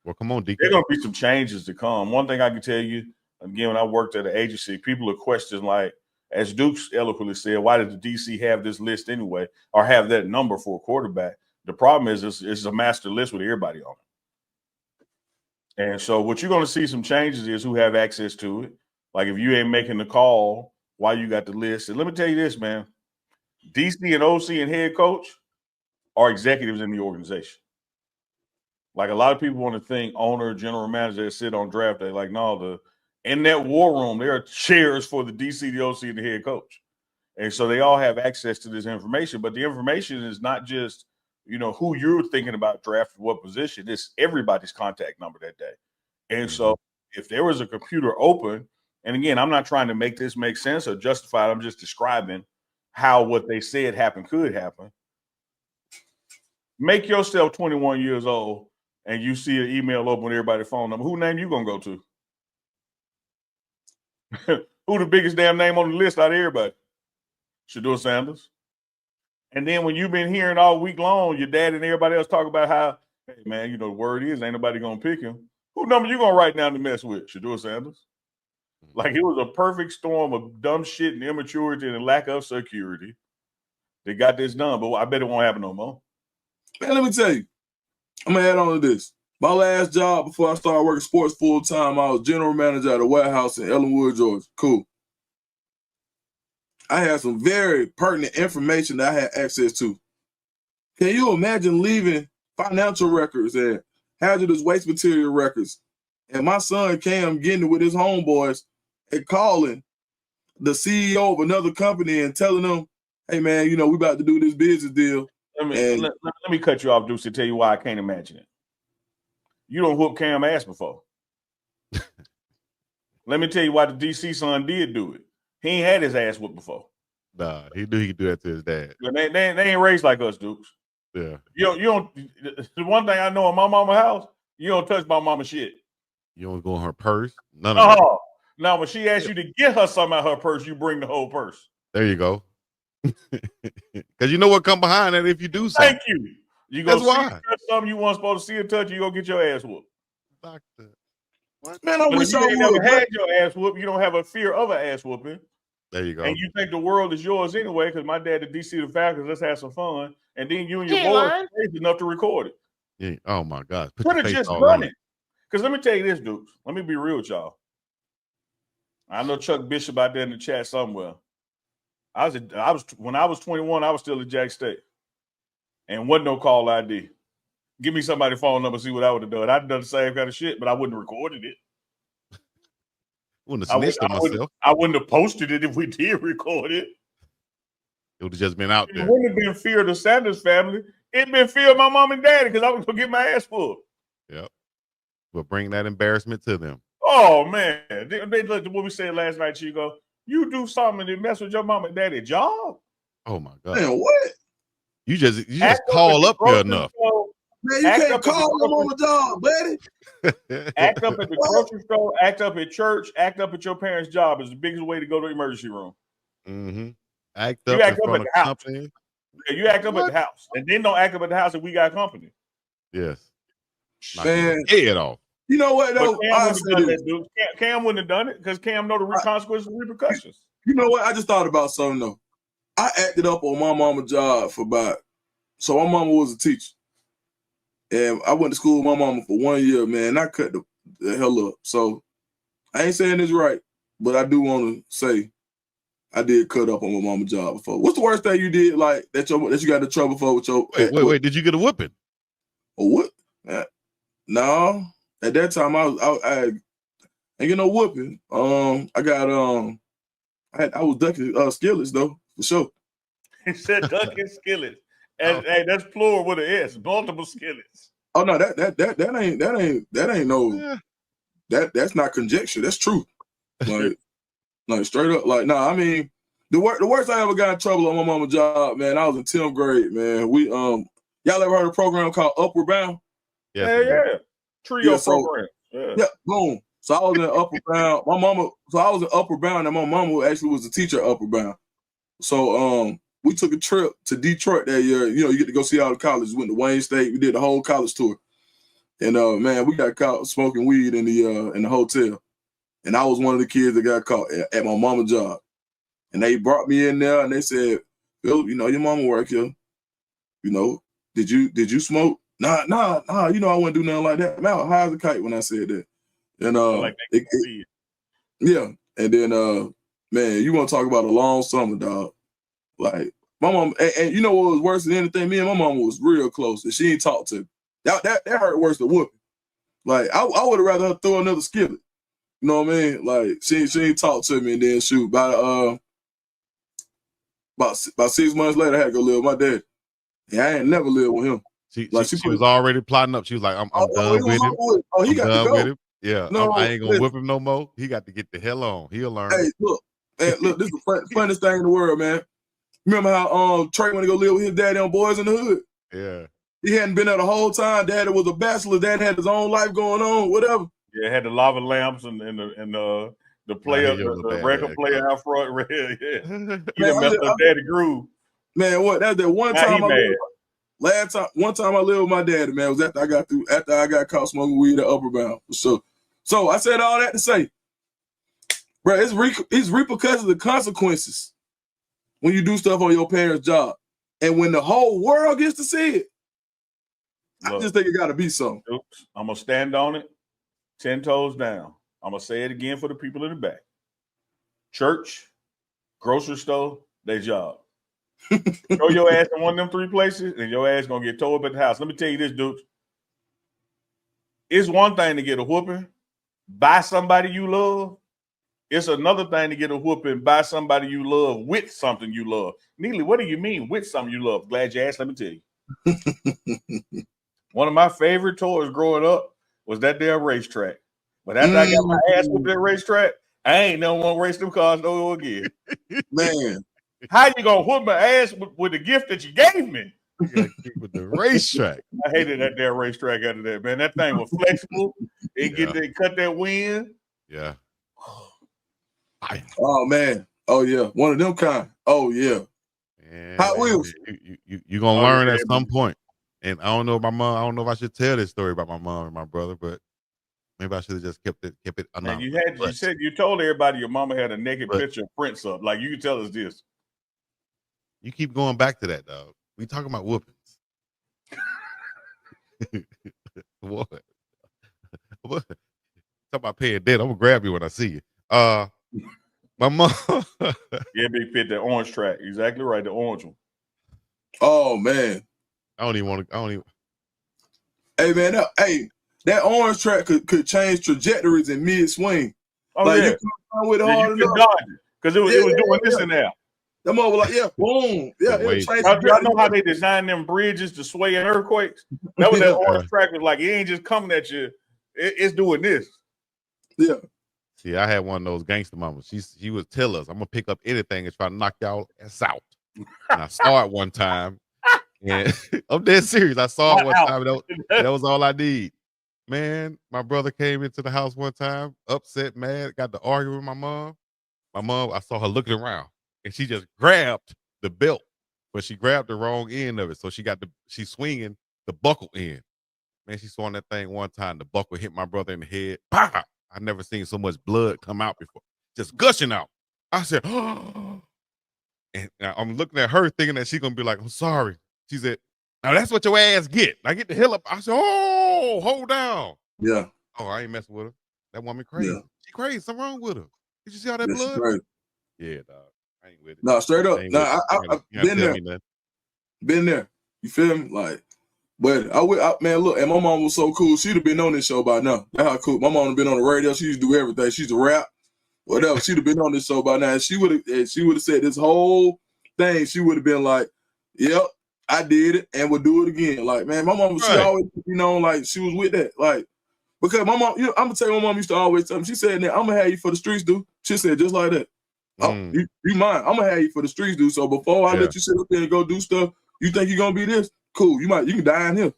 Well, come on, There's going to be some changes to come. One thing I can tell you, again, when I worked at an agency, people are questioning, like, as Dukes eloquently said, why did the DC have this list anyway, or have that number for a quarterback? The problem is it's a master list with everybody on it. And so what you're going to see some changes is who have access to it. Like if you ain't making the call, why you got the list. And let me tell you this, man. DC and OC and head coach are executives in the organization. Like a lot of people want to think owner, general manager sit on draft day. Like, no, in that war room, there are chairs for the DC, the OC, and the head coach. And so they all have access to this information. But the information is not just, who you're thinking about drafting what position. It's everybody's contact number that day. And so if there was a computer open, and again, I'm not trying to make this make sense or justify it. I'm just describing how what they said happened could happen. Make yourself 21 years old and you see an email open with everybody's phone number. Who name you going to go to? Who the biggest damn name on the list out of everybody? Shedeur Sanders. And then when you've been hearing all week long, your dad and everybody else talk about how, hey, man, the word is ain't nobody going to pick him. Who number you going to write down to mess with? Shedeur Sanders. Like it was a perfect storm of dumb shit and immaturity and lack of security. They got this done, but I bet it won't happen no more. Man, let me tell you, I'm going to add on to this. My last job before I started working sports full time, I was general manager at a warehouse in Ellenwood, Georgia. Cool. I had some very pertinent information that I had access to. Can you imagine leaving financial records and hazardous waste material records and my son Cam getting it with his homeboys and calling the CEO of another company and telling them, hey, man, we about to do this business deal. Let me cut you off, Deuce, to tell you why I can't imagine it. You don't whoop Cam ass before. Let me tell you why the DC son did do it. He ain't had his ass whooped before. Nah, he knew he could do that to his dad. They ain't raised like us, Dukes. Yeah. You don't. The one thing I know in my mama's house, you don't touch my mama shit. You don't go in her purse. None of that. Now when she asks you to get her something out of her purse, you bring the whole purse. There you go. Because you know what come behind that if you do something. Thank you. You go see touch something you weren't supposed to see or touch, you go get your ass whooped. Doctor. What? Man, I wish I would. Never had your ass whooped. You don't have a fear of an ass whooping. There you go. And you think the world is yours anyway, because my dad, the DC the Falcons, let's have some fun. And then you and your boys are crazy enough to record it. Yeah. Oh my God. Could have just done it. Because let me tell you this, Dukes. Let me be real with y'all. I know Chuck Bishop out there in the chat somewhere. When I was 21, I was still at Jack State. And wasn't no call ID. Give me somebody's phone number, see what I would have done. I'd have done the same kind of shit, but I wouldn't have recorded it. Wouldn't have snitched on myself. I wouldn't have posted it if we did record it. It would have just been out there. It wouldn't have been fear of the Sanders family. It'd been fear of my mom and daddy because I was going to get my ass full. Yep. We'll bring that embarrassment to them. Oh, man. They looked at what we said last night, Chico. You do something and mess with your mom and daddy job. Oh, my God. Man, what? You just call up there enough. Man, you can't call them on the job, buddy. Act up at the grocery store, act up at church, act up at your parents' job is the biggest way to go to the emergency room. Mm-hmm. You act up at the house. Company. Yeah, you act up at the house. And then don't act up at the house if we got company. Yes. Man. Head off. You know what, though? Cam wouldn't have done it because Cam know the consequences and repercussions. You know what? I just thought about something, though. I acted up on my mama's job so my mama was a teacher. And I went to school with my mama for 1 year, man. I cut the hell up. So I ain't saying this right, but I do want to say I did cut up on my mama's job before. What's the worst thing you did, like that you got in trouble for with your? Wait. Did you get a whooping? A what? No. At that time, I ain't get no whooping. I was ducking skillets though, for sure. He said ducking skillets. And hey, that's plural with an S, multiple skillets. Oh no, that ain't no that's not conjecture. That's truth. Like straight up. Like, I mean, the worst I ever got in trouble on my mama's job, man. I was in 10th grade, man. We y'all ever heard of a program called Upward Bound? Yeah. Trio program. Yeah, boom. So I was in Upward Bound. I was in Upward Bound, and my mama actually was a teacher at Upward Bound. So we took a trip to Detroit that year. You get to go see all the colleges. Went to Wayne State. We did the whole college tour. And man, we got caught smoking weed in the hotel. And I was one of the kids that got caught at my mama's job. And they brought me in there and they said, Philip, you know, your mama work here. You know, did you smoke? Nah, you know, I wouldn't do nothing like that. Man, I was high as a kite when I said that. And like yeah. And then man, you want to talk about a long summer, dog. Like my mom, and you know what was worse than anything? Me and my mom was real close, and she ain't talked to me. That hurt worse than whooping. Like I would have rather her throw another skillet. You know what I mean? Like she ain't talked to me, and then shoot about 6 months later, I had to go live with my dad. And I ain't never lived with him. She was already plotting up. She was like, I'm done with him. Oh, he got to go. Yeah, no, I ain't gonna whip him no more. He got to get the hell on. He'll learn. Hey, look, this is the funniest thing in the world, man. Remember how Trey went to go live with his daddy on Boys in the Hood? Yeah. He hadn't been there the whole time. Daddy was a bachelor. Dad had his own life going on, whatever. Yeah, had the lava lamps and the player, the record player out front. Yeah. He done messed up Daddy groove. Man, what? That's that one time one time I lived with my daddy, man, was after I got caught smoking weed at Upper Bound. So I said all that to say, bro, it's repercussions and consequences when you do stuff on your parents' job. And when the whole world gets to see it, I just think it got to be something. Oops, I'm going to stand on it, 10 toes down. I'm going to say it again for the people in the back. Church, grocery store, their job. Throw your ass in one of them 3 places, and your ass going to get towed up at the house. Let me tell you this, dude. It's one thing to get a whooping by somebody you love. It's another thing to get a whooping by somebody you love with something you love. Neely, what do you mean with something you love? Glad you asked. Let me tell you. One of my favorite toys growing up was that damn racetrack. But after I got my ass whooped that racetrack, I ain't never want to race them cars no more again. Man. How you gonna whoop my ass with the gift that you gave me? You gotta keep with the racetrack. I hated that damn racetrack after that, man. That thing was flexible. It cut that wind. Yeah. Oh man. Oh yeah. One of them kind. Oh yeah. Hot Wheels. You gonna learn at some point. And I don't know my mom. I don't know if I should tell this story about my mom and my brother, but maybe I should have just kept it anonymous. You said you told everybody your mama had a naked picture of Prince up. Like you can tell us this. You keep going back to that, dog. We talking about whoopings. What? Talk about paying debt. I'm gonna grab you when I see you. My mom. Yeah, big fit that orange track. Exactly right, the orange one. Oh man. I don't even. Hey man, that orange track could change trajectories in mid swing. Oh like, yeah, you come with it hard enough because it was doing this in there. That mother was like, boom, I know how they designed them bridges to sway in earthquakes. That was that orange track was like, it ain't just coming at you; it's doing this. Yeah. See, I had one of those gangster mamas. She would tell us, "I'm gonna pick up anything and try to knock y'all ass out." And I saw it one time, and I'm dead serious. I saw it one time. That was all I need. Man, my brother came into the house one time, upset, mad, got to argue with my mom. My mom, I saw her looking around, and she just grabbed the belt, but she grabbed the wrong end of it. So she's swinging the buckle end. Man, she swung that thing one time. The buckle hit my brother in the head. Pow! I never seen so much blood come out before, just gushing out. I said, oh. And I'm looking at her thinking that she's going to be like, I'm sorry. She said, now that's what your ass get. Now get the hell up. I said, oh, hold down. Yeah. Oh, I ain't messing with her. That woman crazy. Yeah. She crazy. Something wrong with her. Did you see all that blood? Yeah, dog. I ain't with it. No, straight up. No, I've been there. Been there. You feel me? Like, but man, look, and my mom was so cool. She'd have been on this show by now. That's how cool. My mom had been on the radio. She used to do everything. She used to rap, whatever. She'd have been on this show by now. And she would have said this whole thing. She would have been like, yep, I did it and would do it again. Like, man, my mom, she always, like she was with that. Like, because my mom, I'm gonna tell you, my mom used to always tell me, she said, I'm gonna have you for the streets, dude. She said just like that. Oh, you mind? I'm gonna have you for the streets, dude. So before I let you sit up there and go do stuff, you think you're gonna be this? Cool. You can die in here.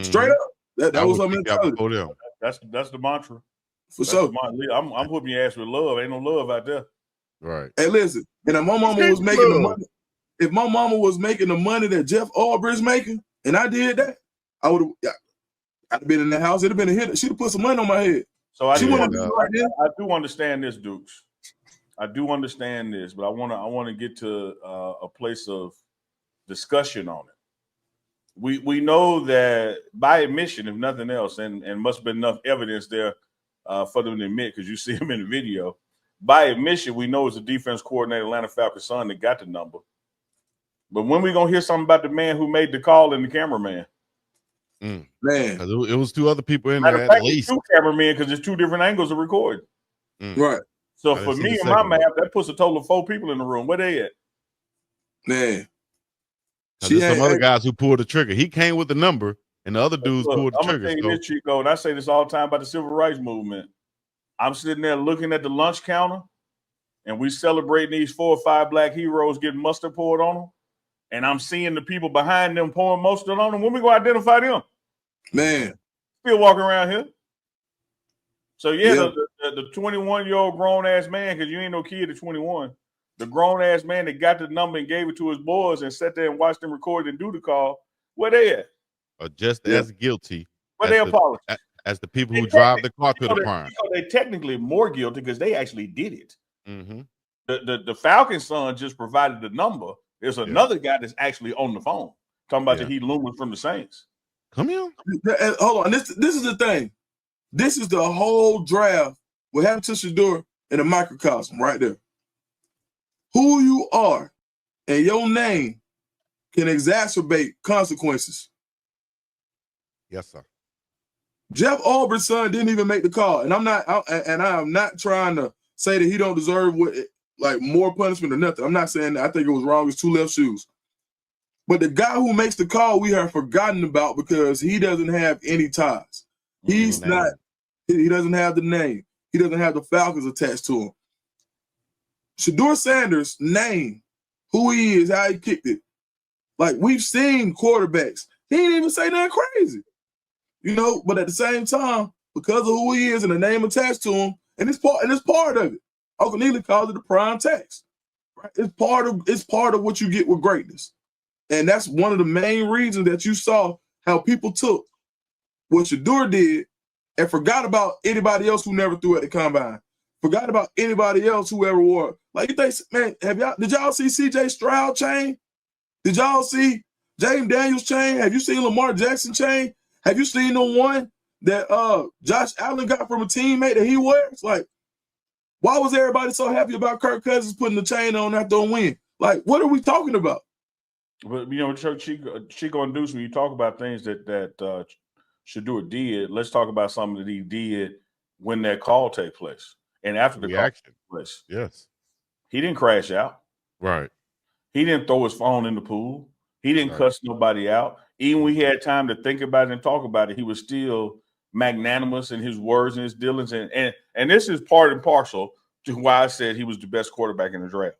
Straight up. That was something. That's the mantra. For sure. I'm whooping your ass with love. Ain't no love out there. Right. Hey, listen. And if my mama was making the money, if my mama was making the money that Jeff Ulbrich making, and I did that, I'd have been in the house. It'd have been a hit. She'd have put some money on my head. So I do understand this, Dukes. I do understand this, but I want to get to a place of discussion on it. We know that by admission, if nothing else, and must have been enough evidence there for them to admit, because you see him in the video. By admission, we know it's the defense coordinator, Atlanta Falcons' son, that got the number. But when we gonna hear something about the man who made the call and the cameraman? Man, it was 2 other people in there at least. 2 cameramen, because there's 2 different angles of recording. Right. So for me and my math, that puts a total of 4 people in the room. Where they at? Man. There's some other guys who pulled the trigger. He came with the number, and the other dudes pulled the trigger. I'm gonna tell you this, Chico, and I say this all the time about the civil rights movement. I'm sitting there looking at the lunch counter, and we celebrating these 4 or 5 black heroes getting mustard poured on them, and I'm seeing the people behind them pouring mustard on them. When we go identify them? Man. Still walking around here. So the 21-year-old grown-ass man, because you ain't no kid at 21, the grown-ass man that got the number and gave it to his boys and sat there and watched them record and do the call, where they at? Are just as guilty. Where they apologize? As the people who drive the car to the crime. They're technically more guilty because they actually did it. Mm-hmm. The Falcons' son just provided the number. There's another guy that's actually on the phone talking about that he Loomis from the Saints. Come here. Hold on. This is the thing. This is the whole draft. What happened to Shedeur in a microcosm right there. Who you are and your name can exacerbate consequences. Yes, sir. Jeff Ulbrich's son didn't even make the call, and I am not trying to say that he don't deserve more punishment or nothing. I'm not saying that. I think it was wrong. It's 2 left shoes. But the guy who makes the call, we have forgotten about because he doesn't have any ties. He's not. He doesn't have the name. He doesn't have the Falcons attached to him. Shedeur Sanders' name, who he is, how he kicked it. Like, we've seen quarterbacks. He didn't even say nothing crazy. But at the same time, because of who he is and the name attached to him, and it's part of it. Uncle Neely calls it the prime tax. Right? It's part of what you get with greatness. And that's one of the main reasons that you saw how people took what Shedeur did and forgot about anybody else who never threw at the combine. Forgot about anybody else who ever wore. Like, you think, man, did y'all see CJ Stroud chain? Did y'all see James Daniels chain? Have you seen Lamar Jackson chain? Have you seen the one that Josh Allen got from a teammate that he wears? Like, why was everybody so happy about Kirk Cousins putting the chain on after a win? Like, what are we talking about? But Chico and Deuce, when you talk about things that Shedeur did, let's talk about something that he did when that call take place and after the reaction call took place. Yes, he didn't crash out. Right. He didn't throw his phone in the pool. He didn't cuss nobody out. Even when he had time to think about it and talk about it, he was still magnanimous in his words and his dealings. And this is part and parcel to why I said he was the best quarterback in the draft.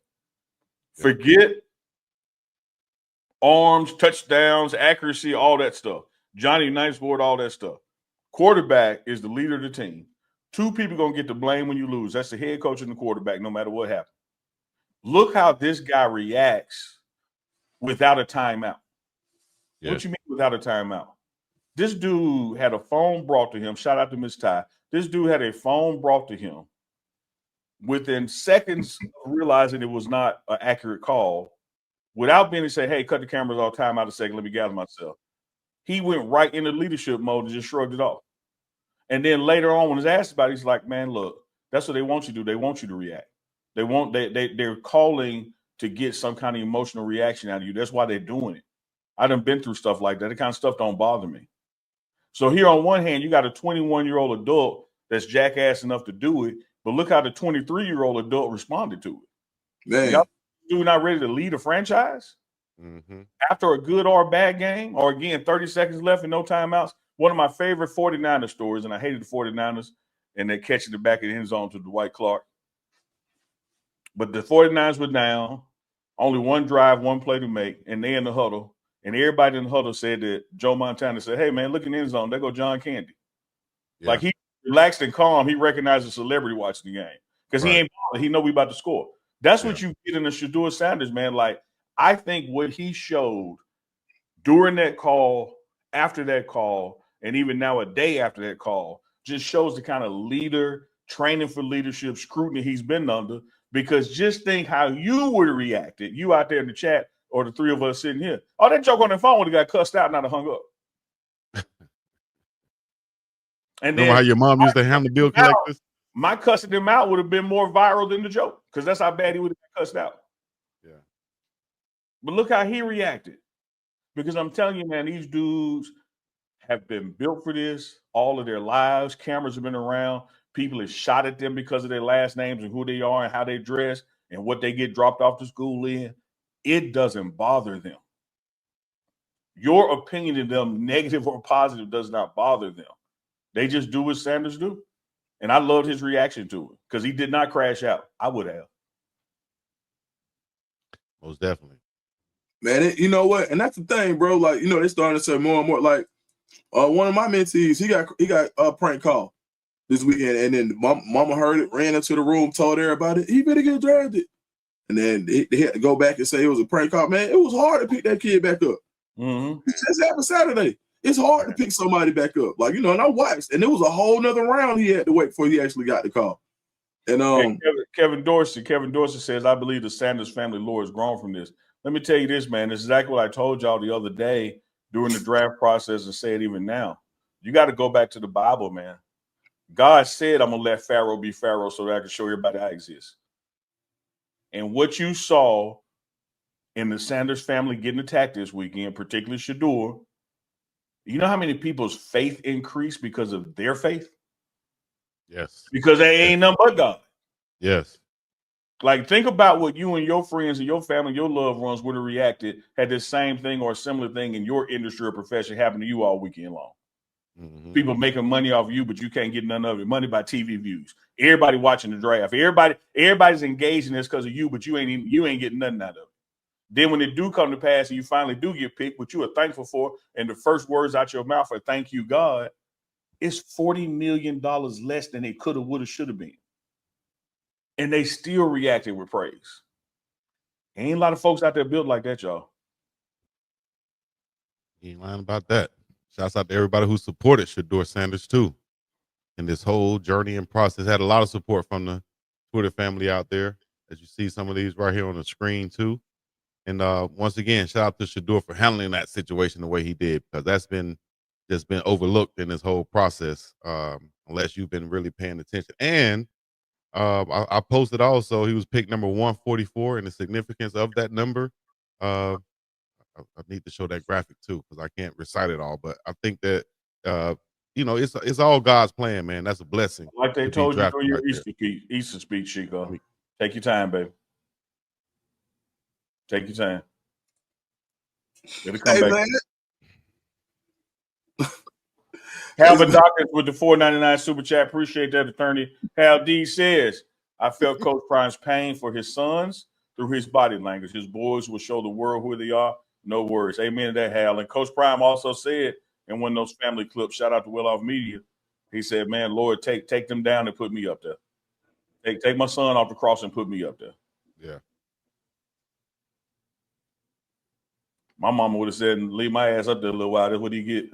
Yeah. Forget arms, touchdowns, accuracy, all that stuff. Johnny Unitas board, all that stuff. Quarterback is the leader of the team. 2 people going to get the blame when you lose. That's the head coach and the quarterback, no matter what happens. Look how this guy reacts without a timeout. Yes. What you mean without a timeout? This dude had a phone brought to him. Shout out to Miss Ty. This dude had a phone brought to him within seconds of realizing it was not an accurate call without being to say, hey, cut the cameras off, time out a second, let me gather myself. He went right into leadership mode and just shrugged it off. And then later on when he's asked about it, he's like, man, look, that's what they want you to do. They want you to react. They're calling to get some kind of emotional reaction out of you. That's why they're doing it. I done been through stuff like that. That kind of stuff don't bother me. So here on one hand, you got a 21-year-old adult that's jackass enough to do it, but look how the 23-year-old adult responded to it. Man. Y'all dude not ready to lead a franchise after a good or a bad game, or again, 30 seconds left and no timeouts. One of my favorite 49ers stories, and I hated the 49ers, and they catching the back of the end zone to Dwight Clark. But the 49ers were down, only one drive, one play to make, and they in the huddle. And everybody in the huddle said that Joe Montana said, hey, man, look in the end zone. There go John Candy. Yeah. Like, he relaxed and calm. He recognized a celebrity watching the game because he ain't bothered. He know we about to score. That's what you get in the Shedeur Sanders, man. Like, I think what he showed during that call, after that call, and even now a day after that call, just shows the kind of leader, training for leadership, scrutiny he's been under. Because just think how you would have reacted, you out there in the chat, or the three of us sitting here. Oh, that joke on the phone would have got cussed out and not hung up. And remember how your mom used to handle bill collectors? My cussing him out would have been more viral than the joke, because that's how bad he would have been cussed out. Yeah. But look how he reacted. Because I'm telling you, man, these dudes have been built for this all of their lives. Cameras have been around. People have shot at them because of their last names and who they are and how they dress and what they get dropped off to school in. It doesn't bother them. Your opinion of them, negative or positive, does not bother them. They just do what Sanders do. And I loved his reaction to it because he did not crash out. I would have. Most definitely. Man, you know what? And that's the thing, bro. Like, they're starting to say more and more. Like, one of my mentees, he got a prank call this weekend, and then mama heard it, ran into the room, told her about it. He better get drafted. And then they had to go back and say it was a prank call. Man, it was hard to pick that kid back up. Mm-hmm. It just happened Saturday. It's hard to pick somebody back up. Like, and I watched, and it was a whole nother round he had to wait before he actually got the call. And Kevin Dorsey says, I believe the Sanders family lore has grown from this. Let me tell you this, man. This is exactly what I told y'all the other day during the draft process, and say it even now. You got to go back to the Bible, man. God said, I'm going to let Pharaoh be Pharaoh so that I can show everybody I exist. And what you saw in the Sanders family getting attacked this weekend, particularly Shedeur, you know how many people's faith increased because of their faith? Yes. Because they ain't nothing but God. Yes. Like, think about what you and your friends and your family, your loved ones would have reacted had this same thing or a similar thing in your industry or profession happen to you all weekend long. Mm-hmm. People making money off of you, but you can't get none of it. Money by TV views. Everybody watching the draft. Everybody's engaged in this because of you, but you ain't getting nothing out of it. Then when it do come to pass and you finally do get picked, what you are thankful for, and the first words out your mouth are "Thank you, God," it's $40 million less than it could have, would have, should have been. And they still reacted with praise. Ain't a lot of folks out there built like that, y'all. You ain't lying about that. Shouts out to everybody who supported Shedeur Sanders too in this whole journey and process. Had a lot of support from the Twitter family out there, as you see some of these right here on the screen too. And once again, shout out to Shedeur for handling that situation the way he did, because that's been overlooked in this whole process, unless you've been really paying attention. And I posted also he was picked number 144, and the significance of that number. I need to show that graphic too, because I can't recite it all. But I think that it's all God's plan, man. That's a blessing. Like they told you during your Easter speech, Chico. Take your time, baby. Take your time. It'll come back. Calvin Dawkins with the $4.99 super chat. Appreciate that, attorney. Hal D says, I felt Coach Prime's pain for his sons through his body language. His boys will show the world who they are. No worries. Amen to that, Hal. And Coach Prime also said in one of those family clips, shout out to Well Off Media, he said, man, Lord, take them down and put me up there. Take my son off the cross and put me up there. Yeah. My mama would have said, leave my ass up there a little while. That's what he get.